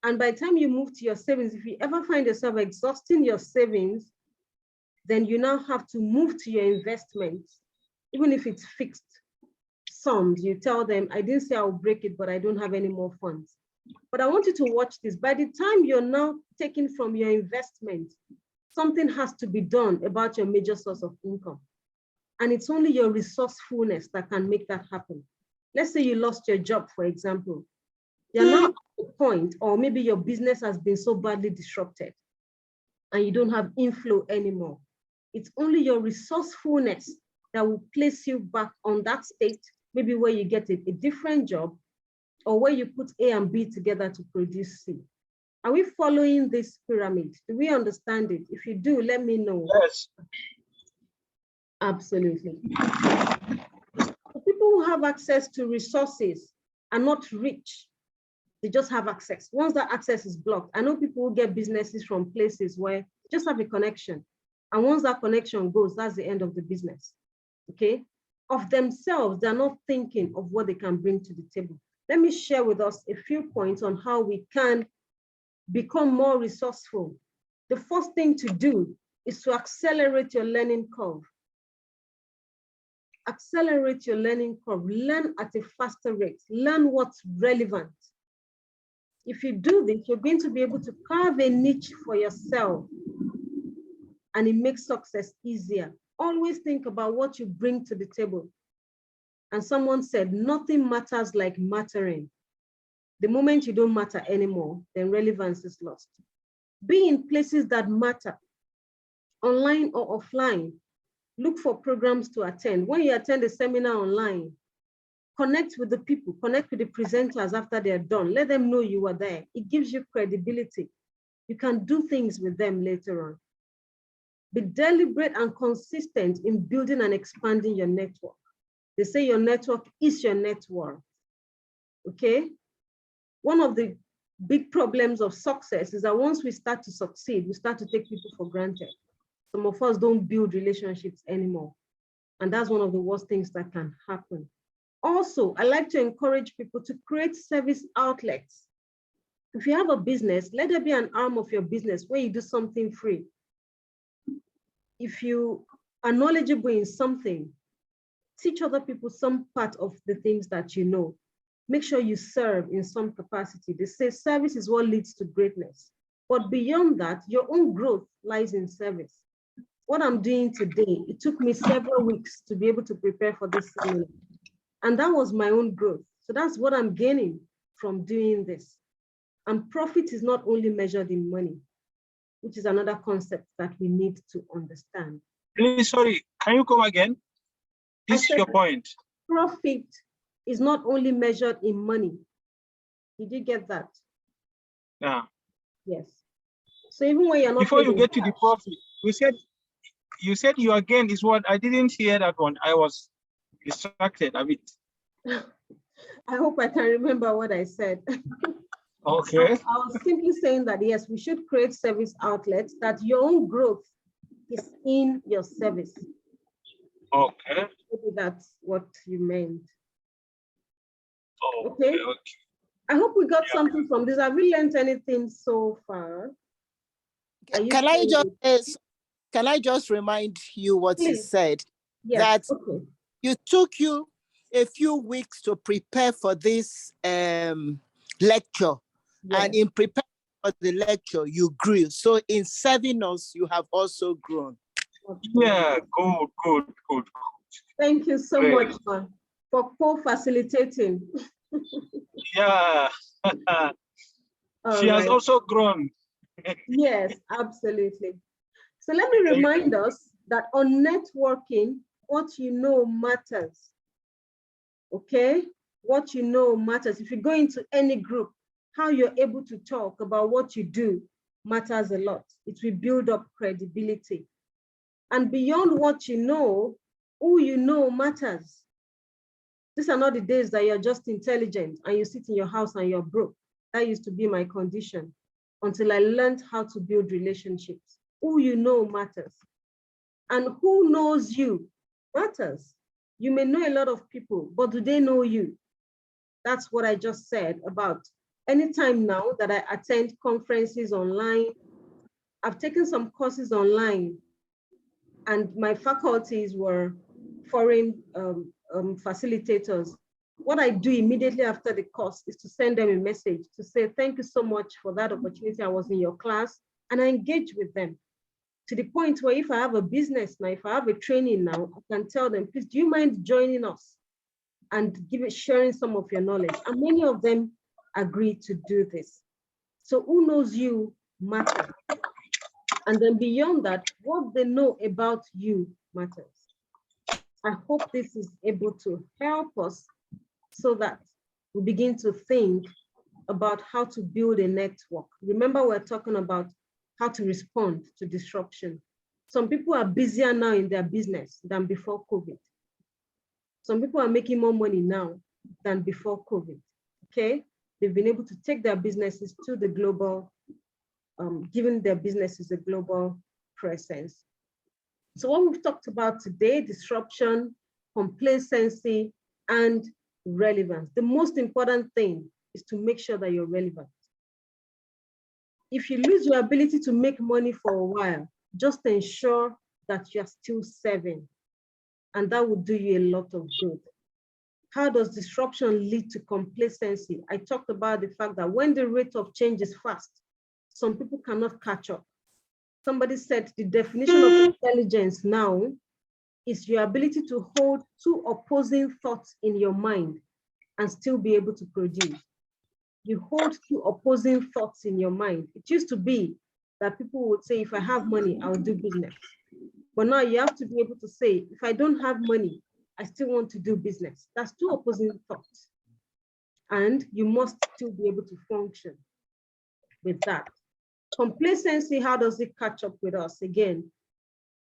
And by the time you move to your savings, if you ever find yourself exhausting your savings, then you now have to move to your investments. Even if it's fixed sums, you tell them, I didn't say I'll break it, but I don't have any more funds. But I want you to watch this. By the time you're now taking from your investment, something has to be done about your major source of income. And it's only your resourcefulness that can make that happen. Let's say you lost your job, for example. You're now at a point, or maybe your business has been so badly disrupted and you don't have inflow anymore. It's only your resourcefulness that will place you back on that state, maybe where you get a different job, or where you put A and B together to produce C. Are we following this pyramid? Do we understand it? If you do, let me know. Yes. Absolutely. The people who have access to resources are not rich. They just have access. Once that access is blocked, I know people who get businesses from places where they just have a connection. And once that connection goes, that's the end of the business, okay? Of themselves, they're not thinking of what they can bring to the table. Let me share with us a few points on how we can become more resourceful. The first thing to do is to accelerate your learning curve. Accelerate your learning curve. Learn at a faster rate. Learn what's relevant. If you do this, you're going to be able to carve a niche for yourself, and it makes success easier. Always think about what you bring to the table. And someone said, nothing matters like mattering. The moment you don't matter anymore, then relevance is lost. Be in places that matter, online or offline. Look for programs to attend. When you attend a seminar online, connect with the people, connect with the presenters after they're done. Let them know you were there. It gives you credibility. You can do things with them later on. Be deliberate and consistent in building and expanding your network. They say your network is your net worth, okay? One of the big problems of success is that once we start to succeed, we start to take people for granted. Some of us don't build relationships anymore. And that's one of the worst things that can happen. Also, I like to encourage people to create service outlets. If you have a business, let there be an arm of your business where you do something free. If you are knowledgeable in something, teach other people some part of the things that you know. Make sure you serve in some capacity. They say service is what leads to greatness. But beyond that, your own growth lies in service. What I'm doing today, it took me several weeks to be able to prepare for this seminar. And that was my own growth. So that's what I'm gaining from doing this. And profit is not only measured in money, which is another concept that we need to understand. Really sorry, can you come again? This is your point. Profit is not only measured in money. Did you get that? Yeah. Yes. So even when you're not before you get cash, to the profit, you said your gain is what? I didn't hear that one. I was distracted a bit. I hope I can remember what I said. Okay. I was simply saying that, yes, we should create service outlets, that your own growth is in your service. Okay. Maybe that's what you meant. Oh, okay. I hope we got something from this. Have we learned anything so far? Can I just remind you what Please. he said? Yes. That it took you a few weeks to prepare for this lecture. Yes. And in preparing the lecture, you grew. So in serving us, you have also grown. Yeah, good. Thank you so Great. much, man, for co-facilitating. Yeah. She has also grown. Yes, absolutely. So let me remind us that on networking, what you know matters. Okay? What you know matters. If you go into any group, how you're able to talk about what you do matters a lot. It will build up credibility. And beyond what you know, who you know matters. These are not the days that you're just intelligent and you sit in your house and you're broke. That used to be my condition until I learned how to build relationships. Who you know matters. And who knows you matters. You may know a lot of people, but do they know you? That's what I just said about anytime now that I attend conferences online. I've taken some courses online and my faculties were foreign facilitators. What I do immediately after the course is to send them a message to say, thank you so much for that opportunity. I was in your class, and I engage with them to the point where if I have a business now, if I have a training now, I can tell them, please, do you mind joining us and sharing some of your knowledge? And many of them agree to do this. So who knows you matters. And then beyond that, what they know about you matters. I hope this is able to help us so that we begin to think about how to build a network. Remember, we're talking about how to respond to disruption. Some people are busier now in their business than before COVID. Some people are making more money now than before COVID, okay? They've been able to take their businesses to the global, giving their businesses a global presence. So what we've talked about today, disruption, complacency, and relevance. The most important thing is to make sure that you're relevant. If you lose your ability to make money for a while, just ensure that you're still serving, and that will do you a lot of good. How does disruption lead to complacency? I talked about the fact that when the rate of change is fast, some people cannot catch up. Somebody said the definition of intelligence now is your ability to hold two opposing thoughts in your mind and still be able to produce. You hold two opposing thoughts in your mind. It used to be that people would say, if I have money, I'll do business. But now you have to be able to say, if I don't have money, I still want to do business. That's two opposing thoughts. And you must still be able to function with that. Complacency, how does it catch up with us? Again,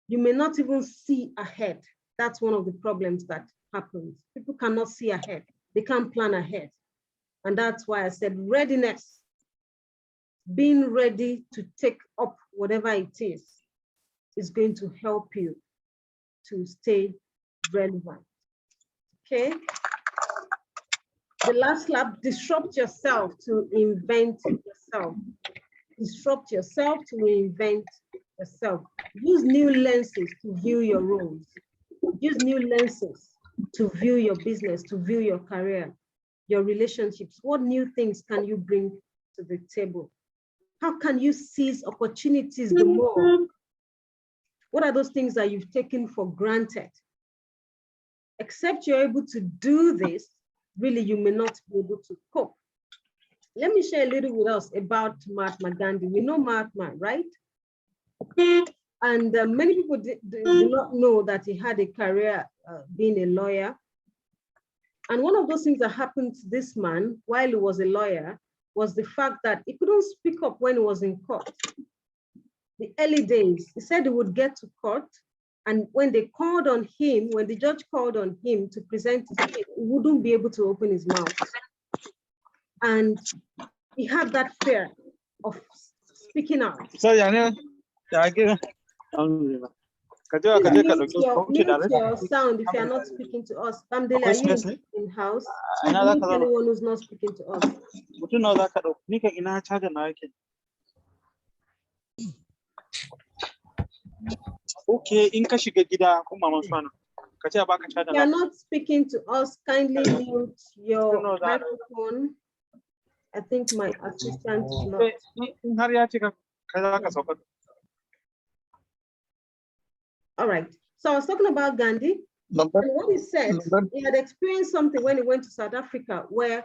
you may not even see ahead. That's one of the problems that happens. People cannot see ahead. They can't plan ahead. And that's why I said readiness, being ready to take up whatever it is going to help you to stay relevant. Okay. The last lab, disrupt yourself to invent yourself. Disrupt yourself to reinvent yourself. Use new lenses to view your roles. Use new lenses to view your business, to view your career, your relationships. What new things can you bring to the table? How can you seize opportunities the more? What are those things that you've taken for granted? Except you're able to do this, really you may not be able to cope. Let me share a little with us about Mahatma Gandhi. We know Mahatma, right? And many people do not know that he had a career being a lawyer. And one of those things that happened to this man while he was a lawyer was the fact that he couldn't speak up when he was in court. The early days, he said he would get to court, and when they called on him, when the judge called on him to present his case, he wouldn't be able to open his mouth. And he had that fear of speaking out. So, mute your sound if you're not speaking to us. Bamdele, are you in house? Please mute anyone who's not speaking to us. Okay, in ka shiga gida kuma Mama If you're not speaking to us, kindly mute your microphone. I think my assistant is not. All right. So I was talking about Gandhi. And what he said, he had experienced something when he went to South Africa, where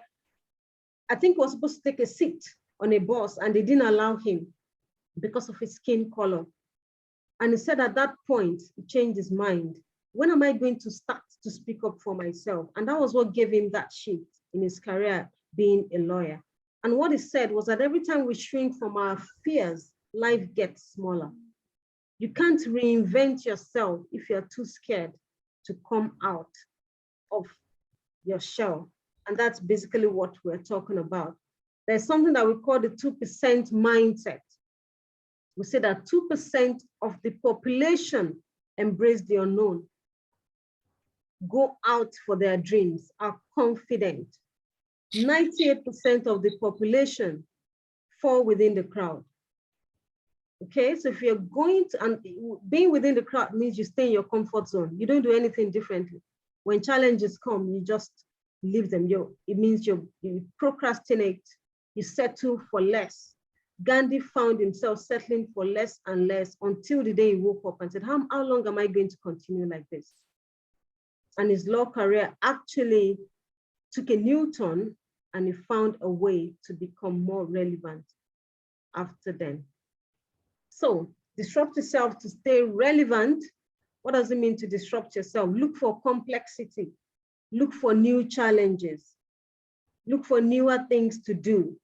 I think he was supposed to take a seat on a bus and they didn't allow him because of his skin color. And he said at that point, he changed his mind. When am I going to start to speak up for myself? And that was what gave him that shift in his career, being a lawyer. And what he said was that every time we shrink from our fears, life gets smaller. You can't reinvent yourself if you're too scared to come out of your shell. And that's basically what we're talking about. There's something that we call the 2% mindset. We say that 2% of the population embrace the unknown, go out for their dreams, are confident. 98% of the population fall within the crowd. Okay, so if you're going to, and being within the crowd means you stay in your comfort zone. You don't do anything differently. When challenges come, you just leave them. It means you procrastinate, you settle for less. Gandhi found himself settling for less and less until the day he woke up and said, how long am I going to continue like this? And his law career actually took a new turn and he found a way to become more relevant after then. So disrupt yourself to stay relevant. What does it mean to disrupt yourself? Look for complexity. Look for new challenges. Look for newer things to do.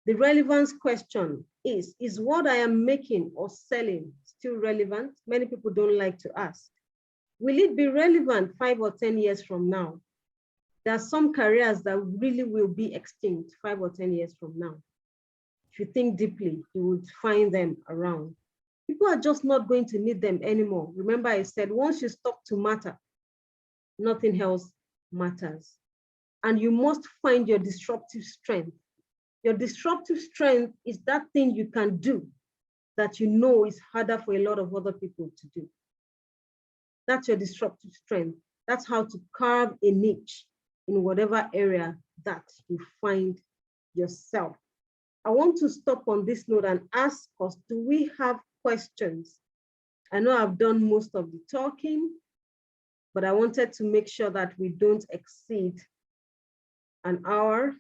The relevance question is what I am making or selling still relevant? Many people don't like to ask. Will it be relevant 5 or 10 years from now? There are some careers that really will be extinct 5 or 10 years from now. If you think deeply, you would find them around. People are just not going to need them anymore. Remember I said, once you stop to matter, nothing else matters. And you must find your disruptive strength. Your disruptive strength is that thing you can do that you know is harder for a lot of other people to do. That's your disruptive strength. That's how to carve a niche in whatever area that you find yourself. I want to stop on this note and ask us, do we have questions? I know I've done most of the talking, but I wanted to make sure that we don't exceed an hour.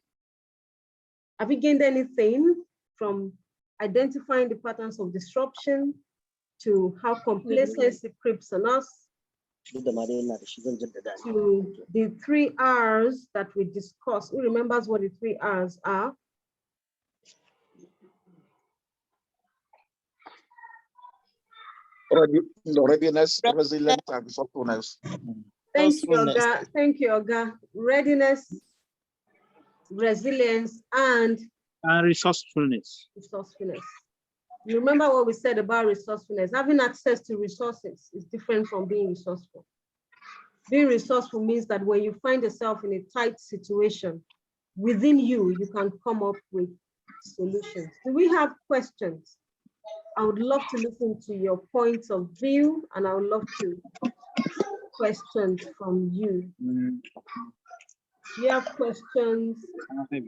Have you gained anything from identifying the patterns of disruption to how complacency creeps on us, to the 3 R's that we discussed? Who remembers what the 3 R's are? Readiness, resilience, and resourcefulness. Thank you, Oga. Thank you, Oga. Readiness, resilience, and resourcefulness. Resourcefulness. You remember what we said about resourcefulness? Having access to resources is different from being resourceful. Being resourceful means that when you find yourself in a tight situation, within you, you can come up with solutions. Do we have questions? I would love to listen to your points of view, and I would love to questions from you. You have questions? Let me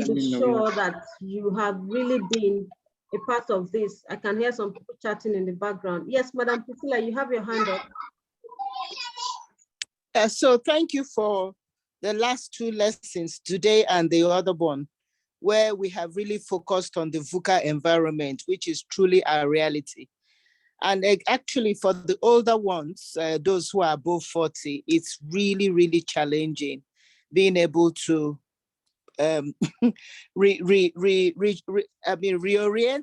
be sure that you have really been a part of this. I can hear some people chatting in the background. Yes, Madam Priscilla, you have your hand up. So thank you for the last 2 lessons, today and the other one, where we have really focused on the VUCA environment, which is truly our reality. And actually for the older ones, those who are above 40, it's really, really challenging being able to reorient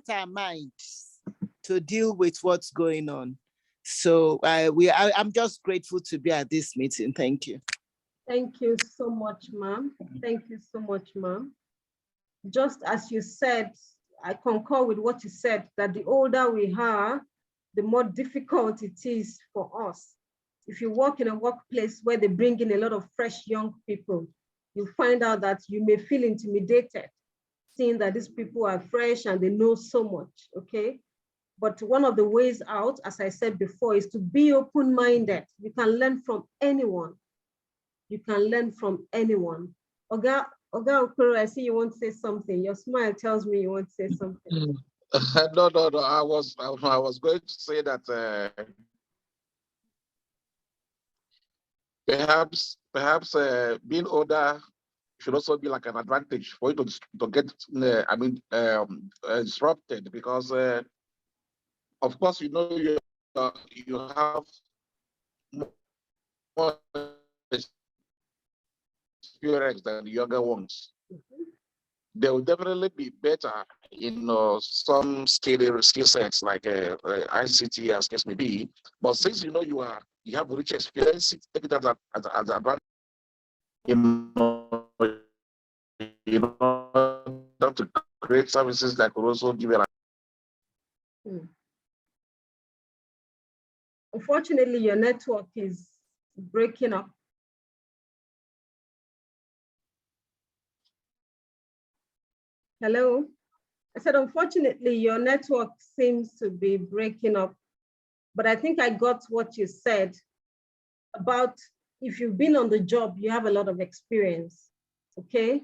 our minds to deal with what's going on. So I'm just grateful to be at this meeting. Thank you. Thank you so much, ma'am. Thank you so much, ma'am. Just as you said, I concur with what you said, that the older we are, the more difficult it is for us. If you work in a workplace where they bring in a lot of fresh young people, you find out that you may feel intimidated, seeing that these people are fresh and they know so much, okay? But one of the ways out, as I said before, is to be open-minded. You can learn from anyone. you can learn from anyone. Oga Okoro, I see you want to say something. Your smile tells me you want to say something. No, no, no. I was going to say that perhaps being older should also be like an advantage for you to get disrupted, because of course you have more experience than the younger ones. They will definitely be better in some skill sets like ICT, as case may be. But since you have rich experience, take it as an advantage. You know, to create services that could also give you. Unfortunately, your network is breaking up. Hello? I said, unfortunately, your network seems to be breaking up, but I think I got what you said about if you've been on the job, you have a lot of experience, okay?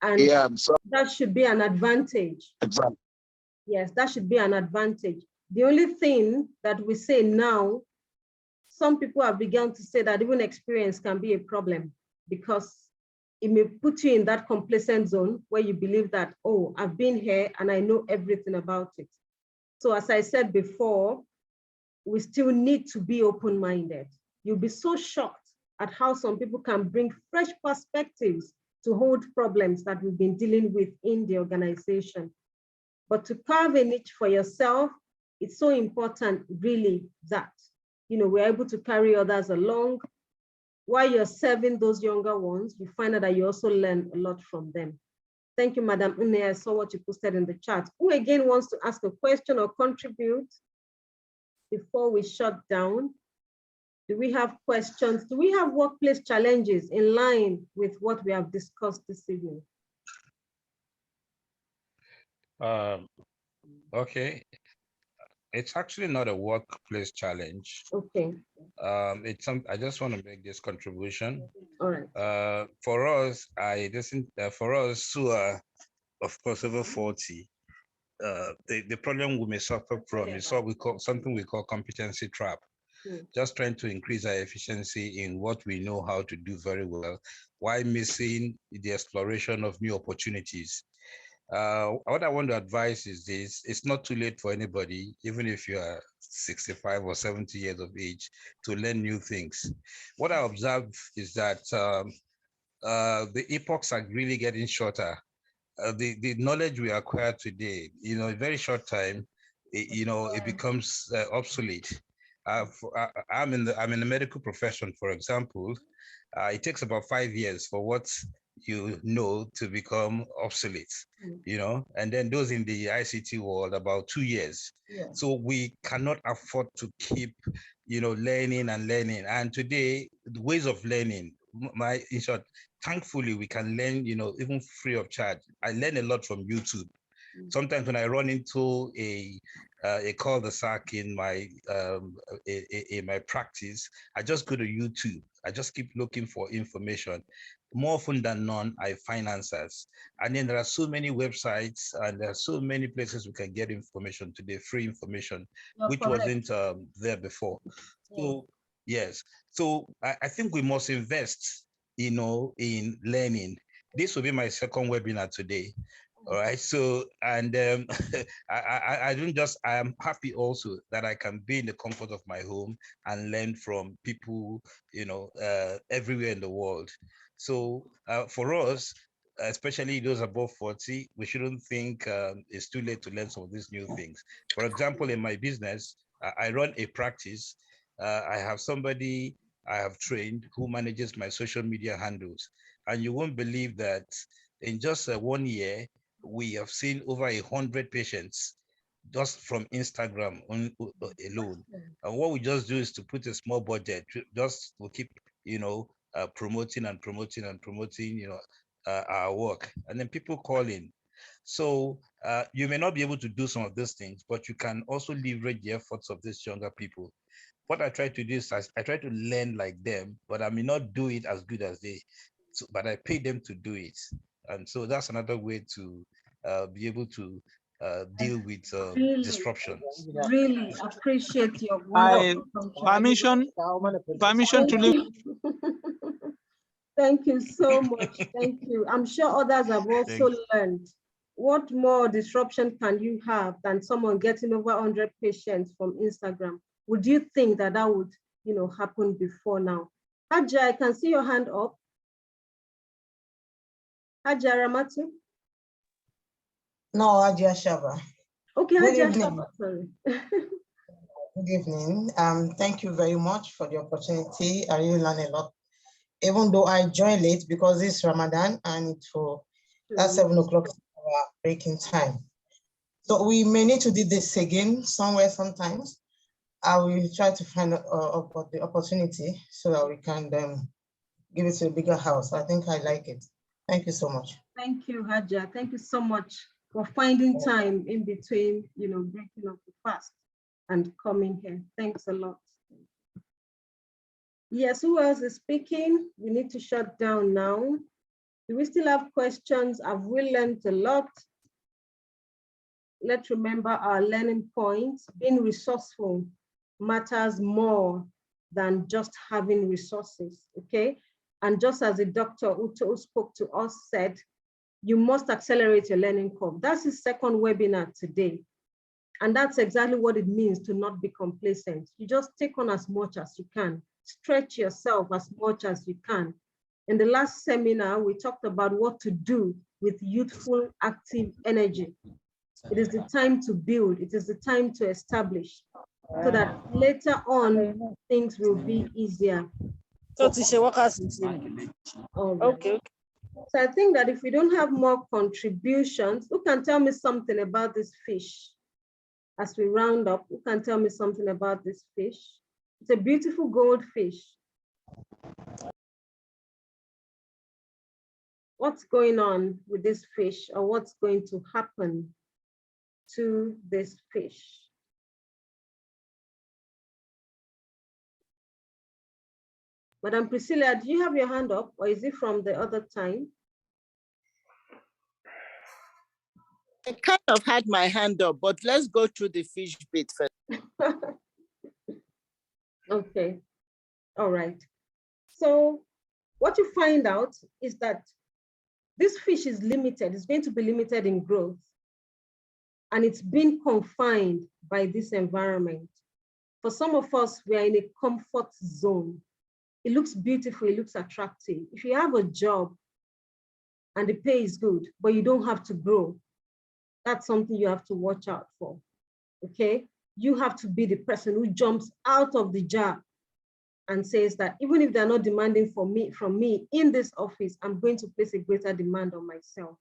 And yeah, that should be an advantage. Exactly. Yes, that should be an advantage. The only thing that we say now, some people have begun to say that even experience can be a problem, because it may put you in that complacent zone where you believe that, oh, I've been here and I know everything about it. So as I said before, we still need to be open-minded. You'll be so shocked at how some people can bring fresh perspectives to hold problems that we've been dealing with in the organization. But to carve a niche for yourself, it's so important really that, we're able to carry others along. While you're serving those younger ones, you find out that you also learn a lot from them. Thank you, Madam Une. I saw what you posted in the chat. Who again wants to ask a question or contribute before we shut down? Do we have questions? Do we have workplace challenges in line with what we have discussed this evening? Okay. It's actually not a workplace challenge. Okay. I just want to make this contribution. All right. For us, for us who are, of course, over 40, the problem we may suffer from is something we call competency trap. Just trying to increase our efficiency in what we know how to do very well, while missing the exploration of new opportunities. What I want to advise is this: it's not too late for anybody, even if you are 65 or 70 years of age, to learn new things. What I observe is that the epochs are really getting shorter. The knowledge we acquire today, in a very short time, it becomes obsolete. I'm in the medical profession, for example. It takes about 5 years for what you know to become obsolete, and then those in the ICT world about 2 years. Yeah. So we cannot afford to keep, learning and learning. And today, the ways of learning, in short, thankfully we can learn, even free of charge. I learn a lot from YouTube. Sometimes when I run into a cul-de-sac in my practice, I just go to YouTube. I just keep looking for information. More often than none, I find answers. And then there are so many websites and there are so many places we can get information today, free information, which wasn't there before. So yes, so I think we must invest, in learning. This will be my second webinar today. All right. So, and I am happy also that I can be in the comfort of my home and learn from people, everywhere in the world. So for us, especially those above 40, we shouldn't think it's too late to learn some of these new things. For example, in my business, I run a practice. I have somebody I have trained who manages my social media handles. And you won't believe that in just 1 year, we have seen over 100 patients just from Instagram alone. And what we just do is to put a small budget, just to keep, promoting and promoting and promoting, our work. And then people call in. So you may not be able to do some of these things, but you can also leverage the efforts of these younger people. what I try to do is I try to learn like them, but I may not do it as good as they, so, but I pay them to do it. And so that's another way to be able to deal with really, disruptions. really appreciate your I wonderful permission to leave. Thank you so much. Thank you. I'm sure others have also learned. What more disruption can you have than someone getting over 100 patients from Instagram? Would you think that that would, happen before now? Haja, I can see your hand up. Haja Ramatu? No, Haja Shaba. Okay, Good Haja evening. Shaba, sorry. Good evening. Thank you very much for the opportunity. I really learned a lot. Even though I joined late because it's Ramadan and that's 7 o'clock our breaking time. So we may need to do this again somewhere sometimes. I will try to find the opportunity so that we can give it to a bigger house. I think I like it. Thank you so much. Thank you, Haja. Thank you so much for finding time in between, breaking up the fast and coming here. Thanks a lot. Yes, who else is speaking? We need to shut down now. Do we still have questions? Have we learned a lot? Let's remember our learning points. Being resourceful matters more than just having resources, okay? And just as the doctor who spoke to us said, you must accelerate your learning curve. That's his second webinar today. And that's exactly what it means to not be complacent. You just take on as much as you can. Stretch yourself as much as you can. In the last seminar, we talked about what to do with youthful, active energy. It is the time to build. It is the time to establish so that later on, things will be easier. Okay. So I think that if we don't have more contributions, who can tell me something about this fish? As we round up, who can tell me something about this fish? It's a beautiful goldfish. What's going on with this fish, or what's going to happen to this fish? Madam Priscilla, do you have your hand up, or is it from the other time? I kind of had my hand up, but let's go through the fish bit first. Okay, all right. So what you find out is that this fish is limited. It's going to be limited in growth. And it's been confined by this environment. For some of us, we are in a comfort zone. It looks beautiful, it looks attractive. If you have a job and the pay is good, but you don't have to grow, that's something you have to watch out for, okay? You have to be the person who jumps out of the job and says that even if they're not demanding from me in this office, I'm going to place a greater demand on myself.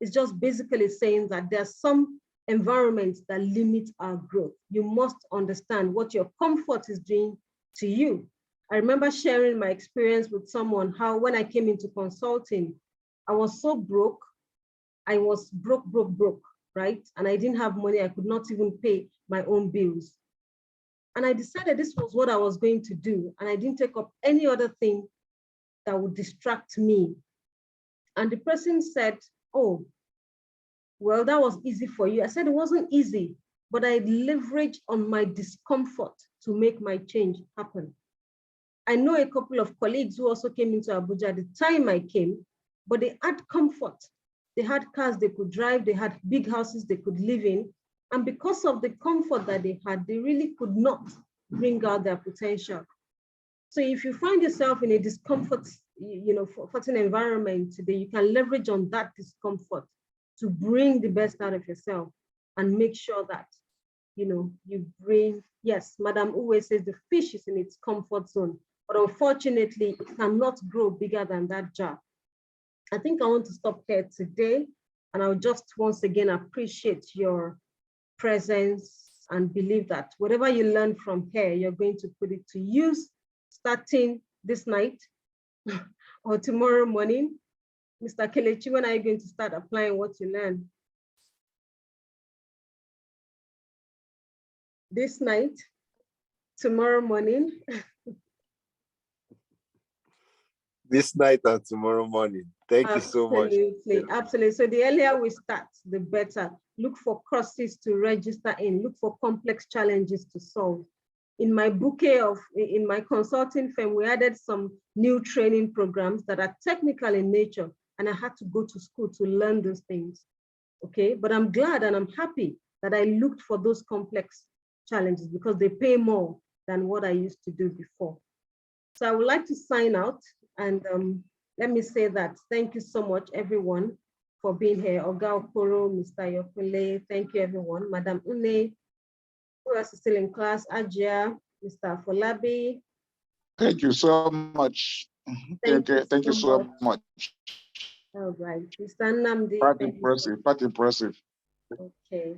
It's just basically saying that there's some environments that limit our growth. You must understand what your comfort is doing to you. I remember sharing my experience with someone, how when I came into consulting, I was so broke. I was broke, right? And I didn't have money. I could not even pay my own bills. And I decided this was what I was going to do. And I didn't take up any other thing that would distract me. And the person said, oh, well, that was easy for you. I said it wasn't easy, but I leveraged on my discomfort to make my change happen. I know a couple of colleagues who also came into Abuja at the time I came, but they had comfort. They had cars they could drive, they had big houses they could live in. And because of the comfort that they had, they really could not bring out their potential. So if you find yourself in a discomfort, certain environment today, you can leverage on that discomfort to bring the best out of yourself and make sure that, you bring, yes, Madam Uwe says the fish is in its comfort zone, but unfortunately, it cannot grow bigger than that jar. I think I want to stop here today, and I'll just once again appreciate your presence and believe that whatever you learn from here, you're going to put it to use starting this night or tomorrow morning. Mr. Kelechi, when are you going to start applying what you learn? This night? tomorrow morning. This night and tomorrow morning. Thank you so much. Absolutely, absolutely. So the earlier we start, the better. Look for courses to register in, look for complex challenges to solve. In my bouquet in my consulting firm, we added some new training programs that are technical in nature, and I had to go to school to learn those things, okay? But I'm glad and I'm happy that I looked for those complex challenges because they pay more than what I used to do before. So I would like to sign out, and let me say that thank you so much, everyone, for being here. Oga Okoro, Mr. Yokule, thank you, everyone. Madam Une, who else is still in class? Ajia, Mr. Folabi. Thank you so much. Thank you so much. All right, Mr. Namdi. Quite impressive, quite impressive. Okay.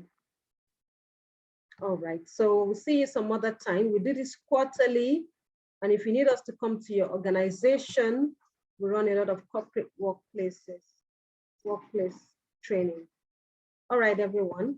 All right, so we'll see you some other time. We do this quarterly, and if you need us to come to your organization, we run a lot of corporate workplace training. All right, everyone.